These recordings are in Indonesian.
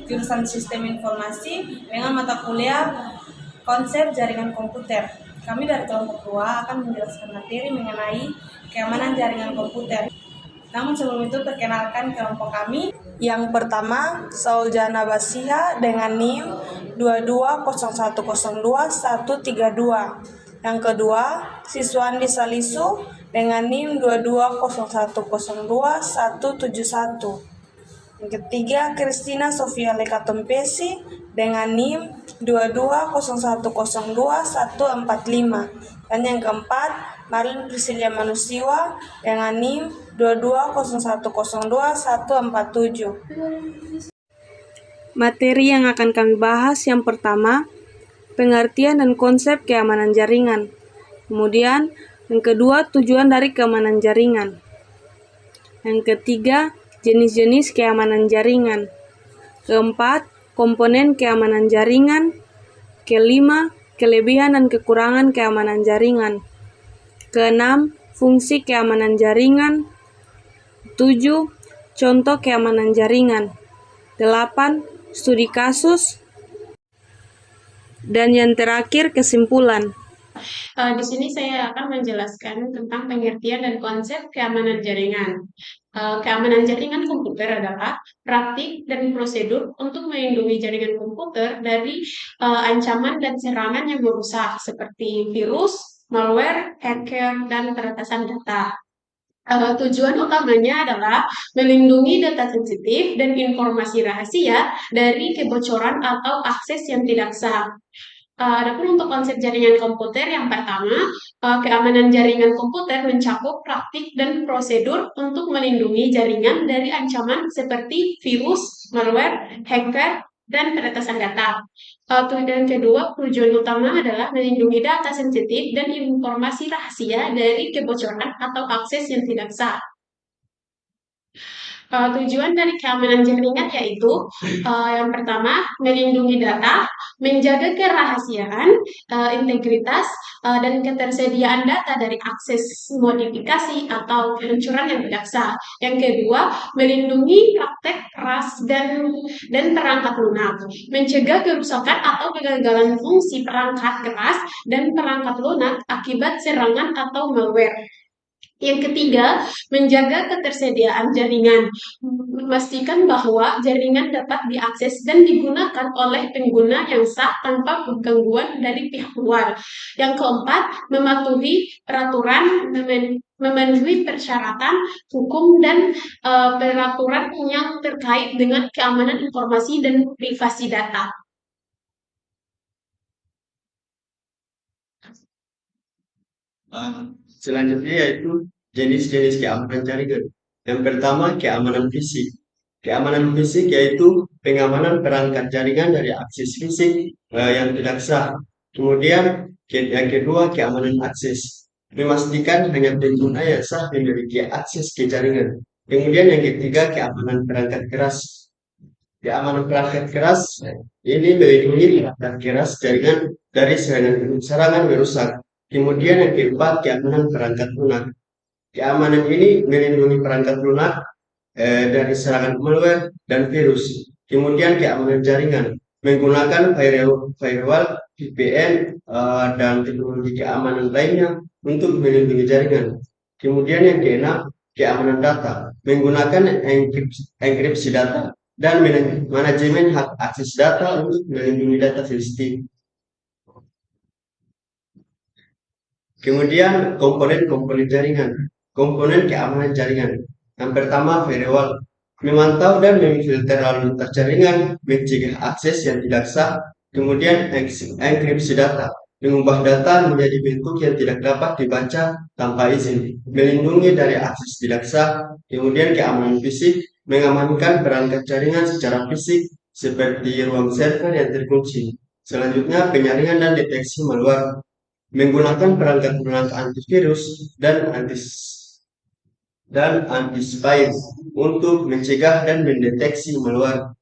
jurusan Sistem Informasi dengan mata kuliah Konsep Jaringan Komputer. Kami dari kelompok 2 akan menjelaskan materi mengenai keamanan jaringan komputer. Namun sebelum itu perkenalkan kelompok kami. Yang pertama, Sauljana Basiha dengan NIM 220102-132. Yang kedua, Siswandi Salisu dengan NIM 220102-171. Yang ketiga, Kristina Sofia Lekatompesi dengan NIM 220102-145. Dan yang keempat, Marlin Priscilia Manusiwa dengan NIM 220102-147. Materi yang akan kami bahas yang pertama, pengertian dan konsep keamanan jaringan. Kemudian, yang kedua, tujuan dari keamanan jaringan. Yang ketiga, jenis-jenis keamanan jaringan. Keempat, komponen keamanan jaringan. Kelima, kelebihan dan kekurangan keamanan jaringan. Keenam, fungsi keamanan jaringan. 7, contoh keamanan jaringan. 8, studi kasus. Dan yang terakhir, kesimpulan. Di sini saya akan menjelaskan tentang pengertian dan konsep keamanan jaringan. Keamanan jaringan komputer adalah praktik dan prosedur untuk melindungi jaringan komputer dari ancaman dan serangan yang merusak seperti virus, malware, hacker, dan peretasan data. Tujuan utamanya adalah melindungi data sensitif dan informasi rahasia dari kebocoran atau akses yang tidak sah. Adapun untuk konsep jaringan komputer yang pertama, keamanan jaringan komputer mencakup praktik dan prosedur untuk melindungi jaringan dari ancaman seperti virus, malware, hacker, dan peretasan data. Dan kedua, tujuan utama adalah melindungi data sensitif dan informasi rahasia dari kebocoran atau akses yang tidak sah. Tujuan dari keamanan jaringan yaitu yang pertama, melindungi data, menjaga kerahasiaan, integritas, dan ketersediaan data dari akses modifikasi atau pencurian yang tidak sah. Yang kedua, melindungi praktek keras dan perangkat lunak, mencegah kerusakan atau kegagalan fungsi perangkat keras dan perangkat lunak akibat serangan atau malware. Yang ketiga, menjaga ketersediaan jaringan. Memastikan bahwa jaringan dapat diakses dan digunakan oleh pengguna yang sah tanpa gangguan dari pihak luar. Yang keempat, mematuhi peraturan, memenuhi persyaratan hukum dan peraturan yang terkait dengan keamanan informasi dan privasi data. Selanjutnya yaitu jenis-jenis keamanan jaringan. Yang pertama, keamanan fisik. Keamanan fisik yaitu pengamanan perangkat jaringan dari akses fisik yang tidak sah. Kemudian yang kedua, keamanan akses. Memastikan hanya pengguna yang sah memiliki akses ke jaringan. Kemudian yang ketiga, keamanan perangkat keras. Keamanan perangkat keras ini melindungi perangkat keras jaringan dari serangan merusak. Kemudian yang keempat, keamanan perangkat lunak. Keamanan ini melindungi perangkat lunak dari serangan malware dan virus. Kemudian keamanan jaringan menggunakan firewall, VPN, dan teknologi keamanan lainnya untuk melindungi jaringan. Kemudian yang keenam, keamanan data menggunakan enkripsi data dan manajemen hak akses data untuk melindungi data sensitif. Kemudian komponen-komponen jaringan, komponen keamanan jaringan. Yang pertama, firewall, memantau dan memfilter lalu lintas jaringan, mencegah akses yang tidak sah. Kemudian enkripsi data, mengubah data menjadi bentuk yang tidak dapat dibaca tanpa izin, melindungi dari akses tidak sah. Kemudian keamanan fisik, mengamankan perangkat jaringan secara fisik seperti ruang server yang terkunci. Selanjutnya, penyaringan dan deteksi malware, menggunakan perangkat lunak antivirus dan antispyware untuk mencegah dan mendeteksi malware.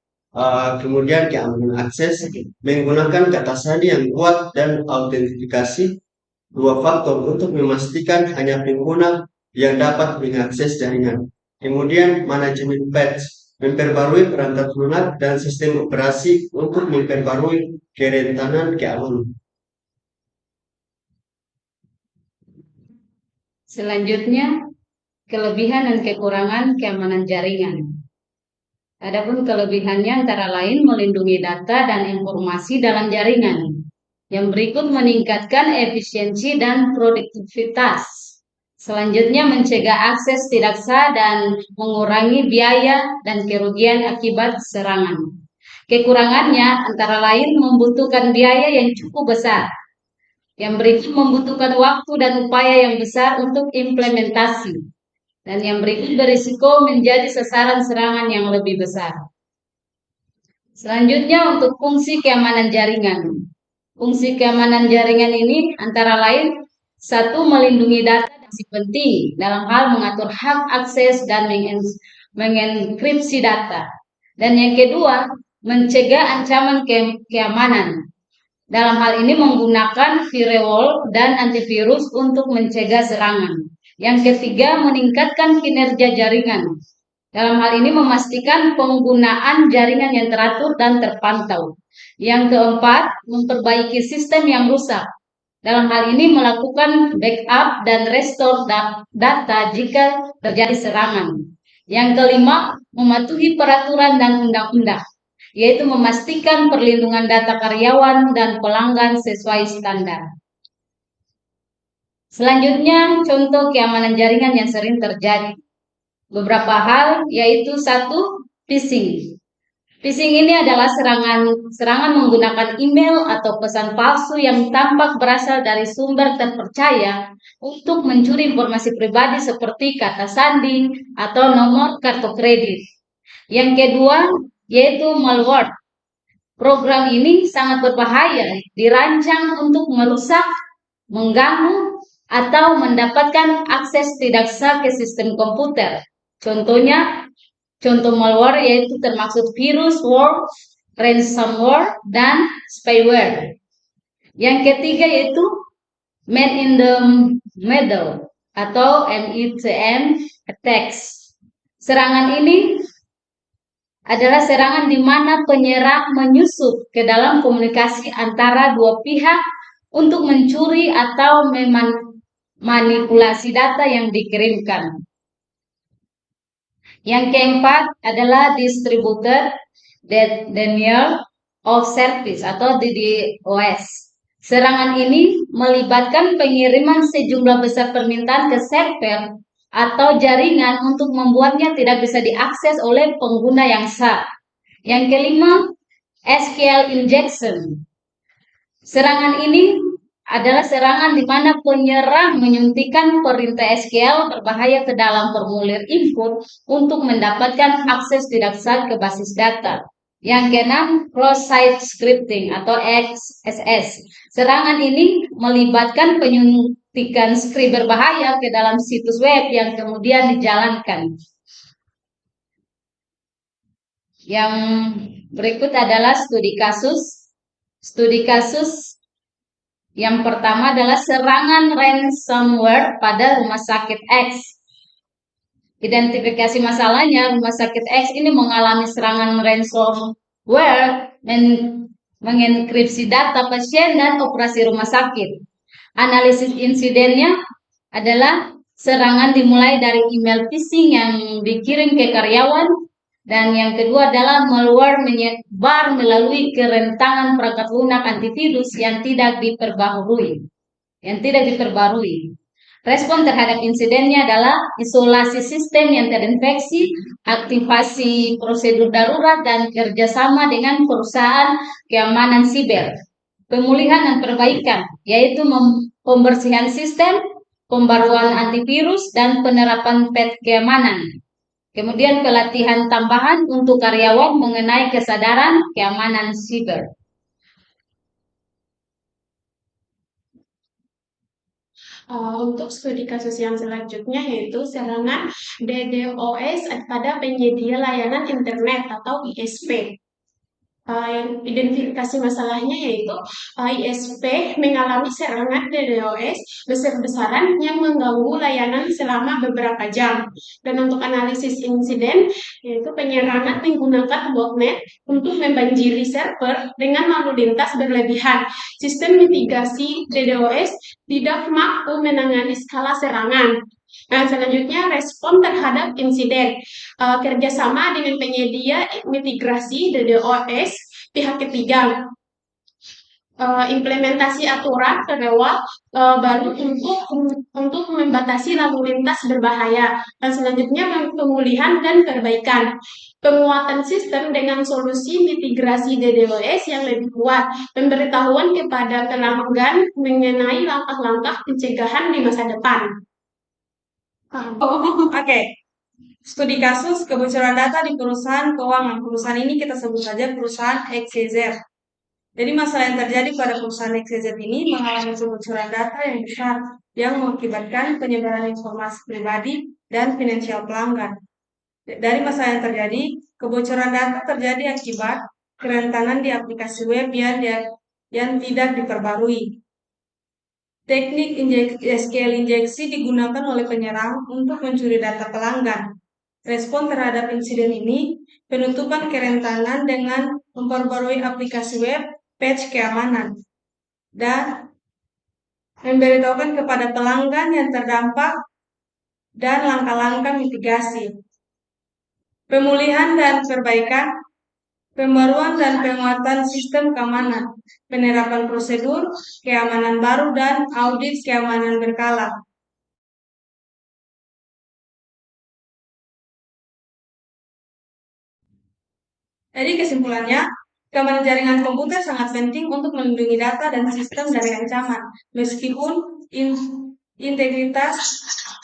Kemudian keamanan akses, menggunakan kata sandi yang kuat dan autentifikasi dua faktor untuk memastikan hanya pengguna yang dapat mengakses jaringan. Kemudian manajemen patch, memperbarui perangkat lunak dan sistem operasi untuk memperbarui kerentanan keamanan. Selanjutnya, kelebihan dan kekurangan keamanan jaringan. Adapun kelebihannya antara lain melindungi data dan informasi dalam jaringan. Yang berikut meningkatkan efisiensi dan produktivitas. Selanjutnya mencegah akses tidak sah dan mengurangi biaya dan kerugian akibat serangan. Kekurangannya antara lain membutuhkan biaya yang cukup besar. Yang berikut membutuhkan waktu dan upaya yang besar untuk implementasi. Dan yang berikut berisiko menjadi sasaran serangan yang lebih besar. Selanjutnya untuk fungsi keamanan jaringan. Fungsi keamanan jaringan ini antara lain, satu, melindungi data yang penting dalam hal mengatur hak akses dan mengenkripsi data. Dan yang kedua, mencegah ancaman keamanan. Dalam hal ini menggunakan firewall dan antivirus untuk mencegah serangan. Yang ketiga, meningkatkan kinerja jaringan. Dalam hal ini memastikan penggunaan jaringan yang teratur dan terpantau. Yang keempat, memperbaiki sistem yang rusak. Dalam hal ini melakukan backup dan restore data jika terjadi serangan. Yang kelima, mematuhi peraturan dan undang-undang, yaitu memastikan perlindungan data karyawan dan pelanggan sesuai standar. Selanjutnya, contoh keamanan jaringan yang sering terjadi. Beberapa hal, yaitu satu, phishing. Phishing ini adalah serangan menggunakan email atau pesan palsu yang tampak berasal dari sumber terpercaya untuk mencuri informasi pribadi seperti kata sandi atau nomor kartu kredit. Yang kedua, yaitu malware. Program ini sangat berbahaya, dirancang untuk merusak, mengganggu, atau mendapatkan akses tidak sah ke sistem komputer. Contoh malware yaitu termasuk virus, worm, ransomware, dan spyware. Yang ketiga yaitu man in the middle atau MITM attacks. Serangan ini adalah serangan di mana penyerang menyusup ke dalam komunikasi antara dua pihak untuk mencuri atau memanipulasi data yang dikirimkan. Yang keempat adalah distributed denial of service atau DDoS. Serangan ini melibatkan pengiriman sejumlah besar permintaan ke server atau jaringan untuk membuatnya tidak bisa diakses oleh pengguna yang sah. Yang kelima, SQL injection. Serangan ini adalah serangan di mana penyerang menyuntikkan perintah SQL berbahaya ke dalam formulir input untuk mendapatkan akses tidak sah ke basis data. Yang keenam, cross-site scripting atau XSS. Serangan ini melibatkan penyuntikan skrip berbahaya ke dalam situs web yang kemudian dijalankan. Yang berikut adalah studi kasus. Studi kasus yang pertama adalah serangan ransomware pada Rumah Sakit X. Identifikasi masalahnya, Rumah Sakit X ini mengalami serangan ransomware mengenkripsi data pasien dan operasi rumah sakit. Analisis insidennya adalah serangan dimulai dari email phishing yang dikirim ke karyawan, dan yang kedua adalah malware menyebar melalui kerentangan perangkat lunak antivirus yang tidak diperbarui. Respon terhadap insidennya adalah isolasi sistem yang terinfeksi, aktivasi prosedur darurat, dan kerjasama dengan perusahaan keamanan siber. Pemulihan dan perbaikan, yaitu pembersihan sistem, pembaruan antivirus, dan penerapan patch keamanan. Kemudian pelatihan tambahan untuk karyawan mengenai kesadaran keamanan siber. Untuk studi kasus yang selanjutnya yaitu serangan DDoS pada penyedia layanan internet atau ISP. Yang identifikasi masalahnya yaitu ISP mengalami serangan DDoS besar-besaran yang mengganggu layanan selama beberapa jam. Dan untuk analisis insiden, yaitu penyerangan menggunakan botnet untuk membanjiri server dengan lalu lintas berlebihan. Sistem mitigasi DDoS tidak mampu menangani skala serangan. Nah, selanjutnya respon terhadap insiden. Kerjasama dengan penyedia mitigasi DDoS pihak ketiga. Implementasi aturan lewat baru untuk membatasi lalu lintas berbahaya. Dan selanjutnya pemulihan dan perbaikan. Penguatan sistem dengan solusi mitigasi DDoS yang lebih kuat. Pemberitahuan kepada pelanggan mengenai langkah-langkah pencegahan di masa depan. Oke. Studi kasus kebocoran data di perusahaan keuangan. Perusahaan ini kita sebut saja perusahaan XYZ. Jadi masalah yang terjadi pada perusahaan XYZ ini mengalami kebocoran data yang besar yang mengakibatkan penyebaran informasi pribadi dan finansial pelanggan. Dari masalah yang terjadi, kebocoran data terjadi akibat kerentanan di aplikasi web yang tidak diperbarui. Teknik SQL injeksi digunakan oleh penyerang untuk mencuri data pelanggan. Respon terhadap insiden ini, penutupan kerentanan dengan memperbarui aplikasi web, patch keamanan, dan memberitahukan kepada pelanggan yang terdampak dan langkah-langkah mitigasi. Pemulihan dan perbaikan, pembaruan dan penguatan sistem keamanan, penerapan prosedur keamanan baru, dan audit keamanan berkala. Jadi kesimpulannya, keamanan jaringan komputer sangat penting untuk melindungi data dan sistem dari ancaman, meskipun integritas,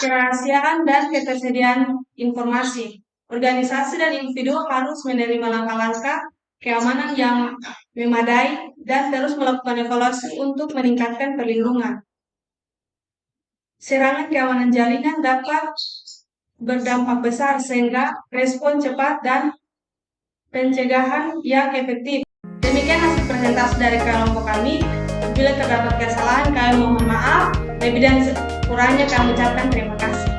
kerahasiaan, dan ketersediaan informasi. Organisasi dan individu harus menerima langkah-langkah keamanan yang memadai dan terus melakukan evaluasi untuk meningkatkan perlindungan. Serangan keamanan jaringan dapat berdampak besar sehingga respon cepat dan pencegahan yang efektif. Demikian hasil presentasi dari kelompok kami. Bila terdapat kesalahan, kami mohon maaf. Lebih dan kurangnya kami ucapkan terima kasih.